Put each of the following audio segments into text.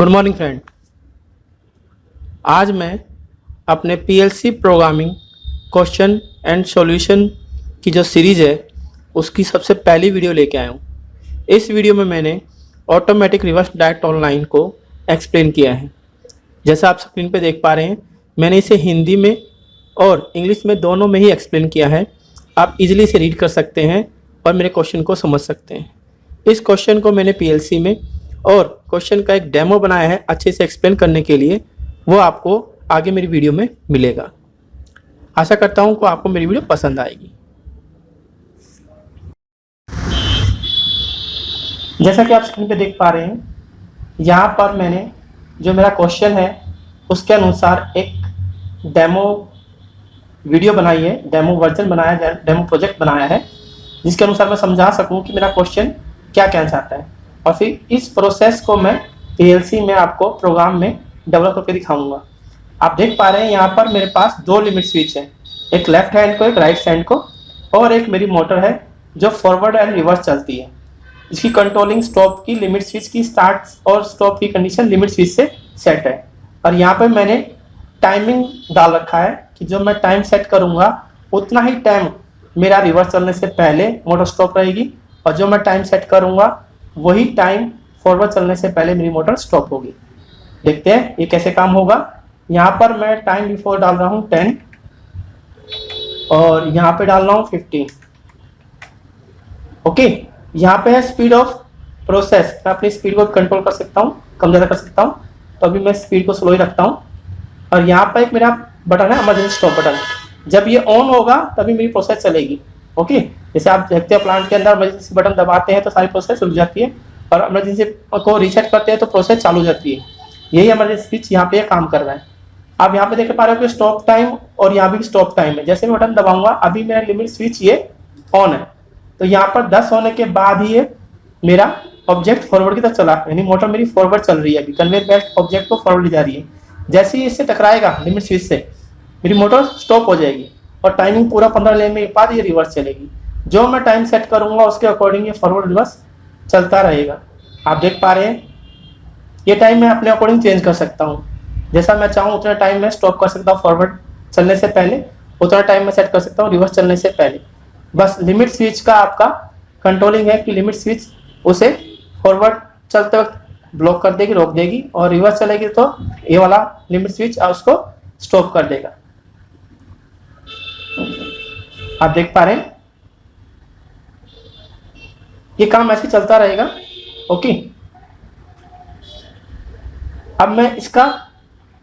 Good morning friend. आज मैं अपने PLC programming question and solution की जो सीरीज़ है उसकी सबसे पहली वीडियो लेके आया हूँ। इस वीडियो में मैंने ऑटोमेटिक रिवर्स डायरेक्ट ऑनलाइन को एक्सप्लेन किया है। जैसा आप स्क्रीन पे देख पा रहे हैं, मैंने इसे हिंदी में और इंग्लिश में दोनों में ही एक्सप्लेन किया है। आप इजीली इसे रीड कर सकते हैं और मेरे क्वेश्चन को समझ सकते हैं। इस क्वेश्चन को मैंने पीएलसी में और क्वेश्चन का एक डेमो बनाया है अच्छे से एक्सप्लेन करने के लिए, वो आपको आगे मेरी वीडियो में मिलेगा। आशा करता हूँ कि आपको मेरी वीडियो पसंद आएगी। जैसा कि आप स्क्रीन पे देख पा रहे हैं, यहाँ पर मैंने जो मेरा क्वेश्चन है उसके अनुसार एक डेमो वीडियो बनाई है, डेमो वर्जन बनाया है, डेमो प्रोजेक्ट बनाया है, जिसके अनुसार मैं समझा सकूँ कि मेरा क्वेश्चन क्या कहना चाहता है। और फिर इस प्रोसेस को मैं पीएलसी में आपको प्रोग्राम में डेवलप करके दिखाऊंगा। आप देख पा रहे हैं यहाँ पर मेरे पास दो लिमिट स्विच है, एक लेफ्ट हैंड को, एक राइट हैंड को, और एक मेरी मोटर है जो फॉरवर्ड एंड रिवर्स चलती है। इसकी कंट्रोलिंग स्टॉप की लिमिट स्विच की स्टार्ट और स्टॉप की कंडीशन लिमिट स्विच से सेट है। और यहाँ पर मैंने टाइमिंग डाल रखा है कि जो मैं टाइम सेट करूँगा उतना ही टाइम मेरा रिवर्स चलने से पहले मोटर स्टॉप रहेगी, और जो मैं टाइम सेट करूँगा वही टाइम फॉरवर्ड चलने से पहले मेरी मोटर स्टॉप होगी। देखते हैं ये कैसे काम होगा। यहाँ पर मैं टाइम बिफोर डाल रहा हूँ 10 और यहाँ पे डाल रहा हूँ 15। ओके, यहाँ पे है स्पीड ऑफ प्रोसेस। मैं अपनी स्पीड को कंट्रोल कर सकता हूँ, कम ज़्यादा कर सकता हूँ, तो अभी मैं स्पीड को स्लो ही रखता हूँ। और यहाँ पर एक मेरा बटन है इमरजेंसी स्टॉप बटन, जब ये ऑन होगा तभी मेरी प्रोसेस चलेगी। ओके, जैसे आप देखते हैं प्लांट के अंदर इमरजेंसी बटन दबाते हैं तो सारी प्रोसेस रुक जाती है, और इमरजेंसी को रीसेट करते हैं तो प्रोसेस चालू हो जाती है। यही इमरजेंसी स्विच यहाँ पे काम कर रहा है। आप यहाँ पे देख पा रहे हो कि स्टॉप टाइम और यहाँ भी स्टॉप टाइम है। जैसे मैं बटन दबाऊंगा अभी मेरा लिमिट स्विच ये ऑन है, तो यहाँ पर 10 होने के बाद ही ये मेरा ऑब्जेक्ट फॉरवर्ड की तरफ चला, यानी मोटर मेरी फॉरवर्ड चल रही है। अभी कन्वेयर बेल्ट ऑब्जेक्ट को फॉरवर्ड ले जा रही है। जैसे ही इससे टकराएगा लिमिट स्विच से, मेरी मोटर स्टॉप हो जाएगी और टाइमिंग पूरा 15 लेने के बाद ये रिवर्स चलेगी। जो मैं टाइम सेट करूंगा उसके अकॉर्डिंग ये फॉरवर्ड रिवर्स चलता रहेगा। आप देख पा रहे हैं ये टाइम मैं अपने अकॉर्डिंग चेंज कर सकता हूँ। जैसा मैं चाहूँ उतना टाइम मैं स्टॉप कर सकता हूँ फॉरवर्ड चलने से पहले, उतना टाइम मैं सेट कर सकता हूँ रिवर्स चलने से पहले। बस लिमिट स्विच का आपका कंट्रोलिंग है कि लिमिट स्विच उसे फॉरवर्ड चलते वक्त ब्लॉक कर देगी, रोक देगी, और रिवर्स चलेगी तो ये वाला लिमिट स्विच उसको स्टॉप कर देगा। आप देख पा रहे हैं ये काम ऐसे चलता रहेगा। ओके, अब मैं इसका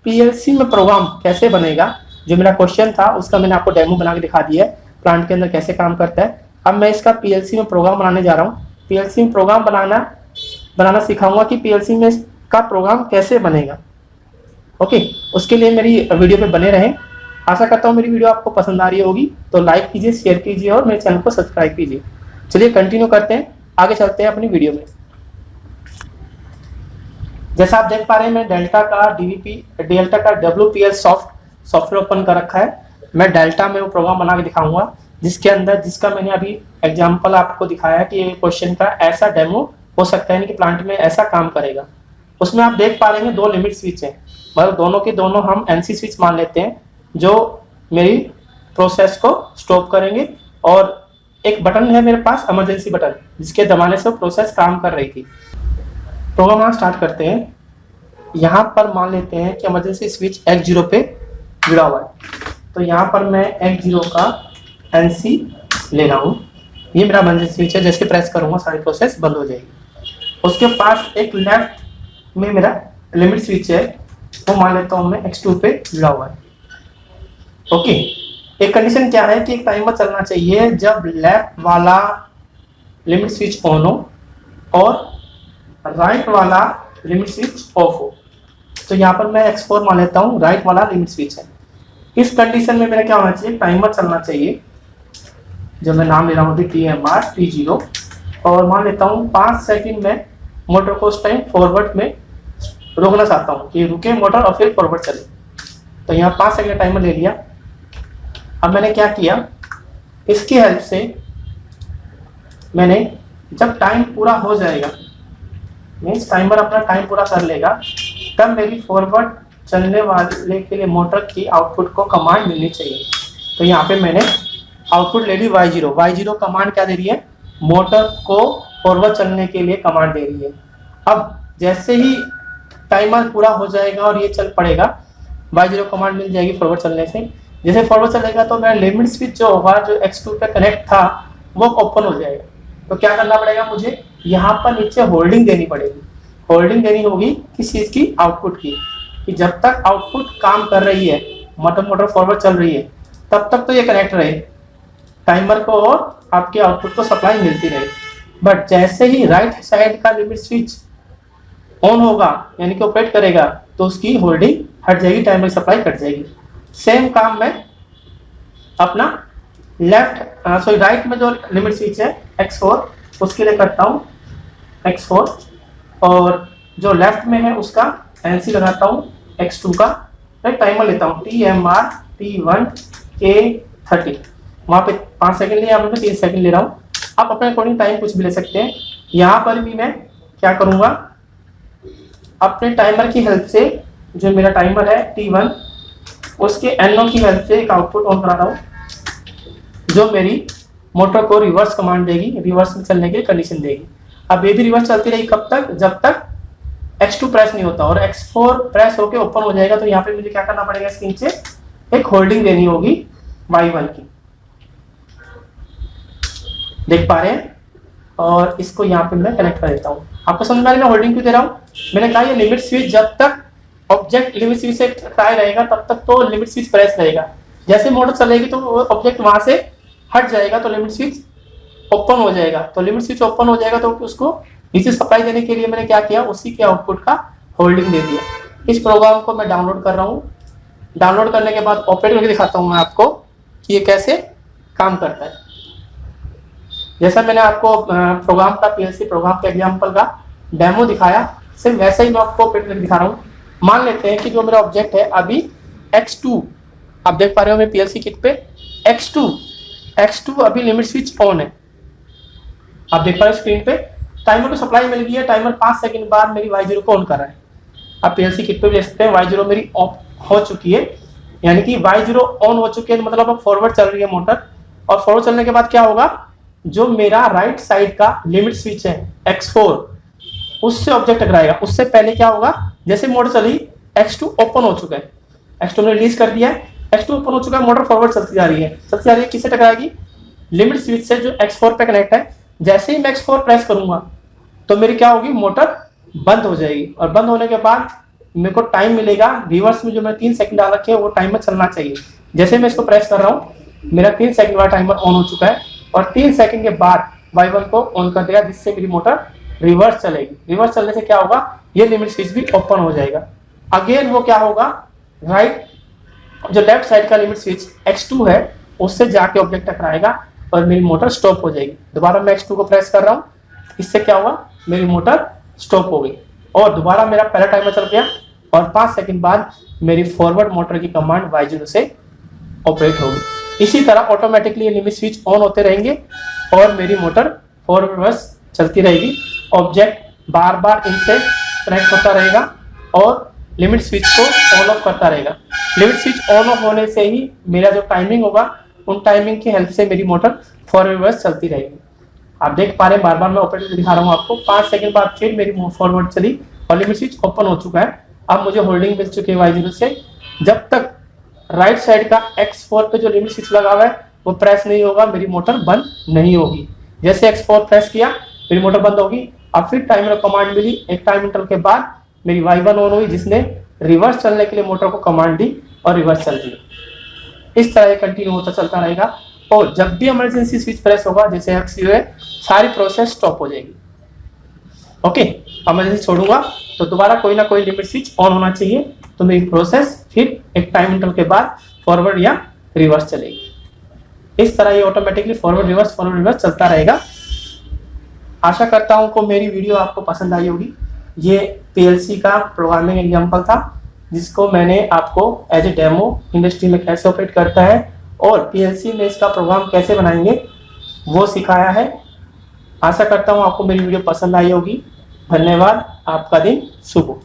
पीएलसी में प्रोग्राम कैसे बनेगा, जो मेरा क्वेश्चन था उसका मैंने आपको डेमो बना के दिखा दिया है, प्लांट के अंदर कैसे काम करता है। अब मैं इसका पीएलसी में प्रोग्राम बनाने जा रहा हूँ। पीएलसी में प्रोग्राम बनाना सिखाऊंगा कि पीएलसी में इसका प्रोग्राम कैसे बनेगा। ओके, उसके लिए मेरी वीडियो पे बने रहें। आशा करता हूँ मेरी वीडियो आपको पसंद आ रही होगी, तो लाइक कीजिए, शेयर कीजिए और मेरे चैनल को सब्सक्राइब कीजिए। चलिए कंटिन्यू करते हैं, आगे चलते हैं अपनी वीडियो में। जैसा आप देख पा रहे हैं मैं डेल्टा का WPL सॉफ्टवेयर ओपन कर रखा है। मैं डेल्टा में वो प्रोग्राम बना के दिखाऊंगा जिसका मैंने अभी एग्जांपल आपको दिखाया कि ये क्वेश्चन का ऐसा डेमो हो सकता है कि प्लांट में ऐसा काम करेगा। उसमें आप देख पा रहे हैं दो लिमिट स्विच है, मतलब दोनों के दोनों हम NC स्विच मान लेते हैं जो मेरी प्रोसेस को स्टॉप करेंगे, और एक बटन है मेरे पास इमरजेंसी बटन जिसके दबाने से प्रोसेस काम कर रही थी। प्रोग्राम स्टार्ट करते हैं। यहाँ पर मान लेते हैं कि इमरजेंसी स्विच X0 पे जुड़ा हुआ है, तो यहाँ पर मैं X0 का NC ले रहा हूँ। ये मेरा इमरजेंसी स्विच है, जैसे प्रेस करूँगा सारी प्रोसेस बंद हो जाएगी। उसके पास एक लेफ्ट में मेरा लिमिट स्विच है, वो मान लेता हूँ मैं X2 पे जुड़ा हुआ है। ओके, एक कंडीशन क्या है कि एक टाइमर चलना चाहिए जब लेफ्ट वाला लिमिट स्विच ऑन हो और राइट वाला लिमिट स्विच ऑफ हो। तो यहाँ पर मैं X4 मान लेता हूँ, राइट वाला लिमिट स्विच है। इस कंडीशन में मेरा क्या होना चाहिए, टाइमर चलना चाहिए, जो मैं नाम ले रहा हूँ TMR T0, और मान लेता हूँ 5 सेकंड में मोटर को उस टाइम फॉरवर्ड में रोकना चाहता हूँ कि रुके मोटर और फिर फॉरवर्ड चले। तो यहाँ 5 सेकंड टाइमर ले लिया। अब मैंने क्या किया, इसकी हेल्प से मैंने जब टाइम पूरा हो जाएगा, मीन्स टाइमर अपना टाइम पूरा कर लेगा, तब मेरी फॉरवर्ड चलने वाले के लिए मोटर की आउटपुट को कमांड मिलनी चाहिए। तो यहाँ पे मैंने आउटपुट ले ली y0। y0 कमांड क्या दे रही है, मोटर को फॉरवर्ड चलने के लिए कमांड दे रही है। अब जैसे ही टाइमर पूरा हो जाएगा और ये चल पड़ेगा, y0 कमांड मिल जाएगी फॉरवर्ड चलने से। जैसे फॉरवर्ड चलेगा तो मेरा लिमिट स्विच जो होगा, जो x2 पे कनेक्ट था, वो ओपन हो जाएगा। तो क्या करना पड़ेगा मुझे, यहाँ पर नीचे होल्डिंग देनी पड़ेगी। होल्डिंग देनी होगी किस चीज की, आउटपुट की, कि जब तक आउटपुट काम कर रही है, मोटर फॉरवर्ड चल रही है, तब तक तो ये कनेक्ट रहे, टाइमर को और आपके आउटपुट को सप्लाई मिलती रहे। बट जैसे ही राइट साइड का लिमिट स्विच ऑन होगा, यानी कि ऑपरेट करेगा, तो उसकी होल्डिंग हट जाएगी, टाइमर सप्लाई कट जाएगी। सेम काम मैं अपना राइट में जो लिमिट स्विच है x4, उसके लिए करता हूँ x4, और जो लेफ्ट में है उसका NC लगाता हूँ x2 का। मैं टाइमर लेता हूँ TMR T1 K30, वहाँ पे 5 सेकंड लिया, मैं 3 सेकंड ले रहा हूँ। आप अपने अकॉर्डिंग टाइम कुछ भी ले सकते हैं। यहाँ पर भी मैं क्या करूँगा, अपने टाइमर की हेल्प से, जो मेरा टाइमर है T1, उसके NO की हेल्प से एक आउटपुट ऑन करा रहा हूँ, जो मेरी मोटर को रिवर्स कमांड देगी, रिवर्स में चलने की कंडीशन देगी। अब ये भी रिवर्स चलती रहेगी कब तक, जब तक x2 प्रेस नहीं होता, और x4 प्रेस होके ओपन हो जाएगा। तो यहाँ पे मुझे क्या करना पड़ेगा, इसके नीचे एक होल्डिंग देनी होगी y1 की, देख पा रहे हैं। और इसको यहाँ पे मैं कनेक्ट कर देता हूँ। आपको समझ में आ रहा है मैं होल्डिंग क्यों दे रहा हूँ। मैंने कहा ये लिमिट स्विच जब तक ऑब्जेक्ट लिमिट स्विच से टकराए रहेगा, तब तक तो लिमिट स्विच प्रेस रहेगा। जैसे मोटर चलेगी तो ऑब्जेक्ट वहां से हट जाएगा, तो लिमिट स्विच ओपन हो जाएगा। तो लिमिट स्विच ओपन हो जाएगा तो उसको नीचे सप्लाई देने के लिए मैंने क्या किया, उसी के आउटपुट का होल्डिंग दे दिया। इस प्रोग्राम को मैं डाउनलोड कर रहा हूँ। डाउनलोड करने के बाद ऑपरेट करके दिखाता हूँ मैं आपको कि ये कैसे काम करता है। जैसा मैंने आपको प्रोग्राम का PLC प्रोग्राम के एग्जाम्पल का डेमो दिखाया, सिर्फ वैसे ही मैं आपको ऑपरेट करके दिखा रहा हूँ। मान लेते हैं कि जो मेरा ऑब्जेक्ट है अभी x2, आप देख पा रहे हो मेरे PLC किट पे x2 अभी लिमिट स्विच ऑन है, आप देख पा रहे हो स्क्रीन पे। टाइमर को सप्लाई मिल गई है, टाइमर 5 सेकंड बाद मेरी y0 को ऑन कर रहा है। आप PLC किट पे देख सकते हैं y0 मेरी ऑफ हो चुकी है, यानी कि y0 ऑन हो चुकी है, मतलब अब फॉरवर्ड चल रही है मोटर। और फॉरवर्ड चलने के बाद क्या होगा, जो मेरा राइट साइड का लिमिट स्विच है x4, उससे ऑब्जेक्ट टकराएगा। उससे पहले क्या होगा, जैसे मोटर चली, x2 ओपन हो चुका है, x2 ने रिलीज कर दिया है, x2 ओपन हो चुका है, मोटर फॉरवर्ड चलती जा रही है, किससे टकराएगी, लिमिट स्विच से जो x4 पे कनेक्ट है। जैसे ही मैं x4 प्रेस करूंगा तो मेरी क्या होगी, मोटर बंद हो जाएगी। और बंद होने के बाद मेरे को टाइम मिलेगा, रिवर्स में जो मैं 3 सेकंड डाल रखे हैं वो टाइमर चलना चाहिए। जैसे मैं इसको प्रेस कर रहा हूँ, मेरा 3 सेकंड वाला टाइमर ऑन हो चुका है, और 3 सेकंड के बाद y1 को ऑन कर देगा, जिससे मेरी मोटर रिवर्स चलेगी। रिवर्स चलने से क्या होगा, ये लिमिट स्विच भी ओपन हो जाएगा। अगेन वो क्या होगा, राइट जो लेफ्ट साइड का लिमिट स्विच x2 है, उससे जाके ऑब्जेक्ट टकराएगा और मेरी मोटर स्टॉप हो जाएगी। दोबारा मैं x2 को प्रेस कर रहा हूँ, इससे क्या हुआ, मेरी मोटर स्टॉप हो गई, और दोबारा मेरा पहला टाइमर चल गया, और 5 सेकंड बाद मेरी फॉरवर्ड मोटर की कमांड y0 से ऑपरेट होगी। इसी तरह ऑटोमेटिकली लिमिट स्विच ऑन होते रहेंगे और मेरी मोटर फॉरवर्ड रिवर्स चलती रहेगी। ऑब्जेक्ट बार बार इनसे कनेक्ट होता रहेगा और लिमिट स्विच को ऑन ऑफ करता रहेगा। लिमिट स्विच ऑन ऑफ होने से ही मेरा जो टाइमिंग होगा, उन टाइमिंग की हेल्प से मेरी मोटर फॉरवर्ड रिवर्स चलती रहेगी। आप देख पा रहे हैं, बार बार मैं ऑपरेटर दिखा रहा हूँ आपको। 5 सेकंड बाद फिर मेरी फॉरवर्ड चली और लिमिट स्विच ओपन हो चुका है। अब मुझे होल्डिंग मिल चुकी है y0 से। जब तक राइट साइड का x4 पे जो लिमिट स्विच लगा हुआ है वो प्रेस नहीं होगा, मेरी मोटर बंद नहीं होगी। जैसे x4 प्रेस किया, मेरी मोटर बंद होगी। अब फिर टाइमर कमांड मिली, एक टाइम इंटरवल के बाद मेरी y1 ऑन हुई, जिसने रिवर्स चलने के लिए मोटर को कमांड दी और रिवर्स चल दी। इस तरह ये कंटिन्यू होता चलता रहेगा, और जब भी इमरजेंसी स्विच प्रेस होगा, जैसे XU है, सारी प्रोसेस स्टॉप हो जाएगी। ओके, इमरजेंसी छोड़ूंगा तो दोबारा कोई ना कोई लिमिट स्विच ऑन होना चाहिए, तो मेरी प्रोसेस फिर एक टाइम इंटरवल के बाद फॉरवर्ड या रिवर्स चलेगी। इस तरह ये ऑटोमेटिकली फॉरवर्ड रिवर्स चलता रहेगा। आशा करता हूं को मेरी वीडियो आपको पसंद आई होगी। ये PLC का प्रोग्रामिंग एग्जांपल था, जिसको मैंने आपको एज ए डेमो इंडस्ट्री में कैसे ऑपरेट करता है और PLC में इसका प्रोग्राम कैसे बनाएंगे वो सिखाया है। आशा करता हूँ आपको मेरी वीडियो पसंद आई होगी। धन्यवाद, आपका दिन शुभ हो।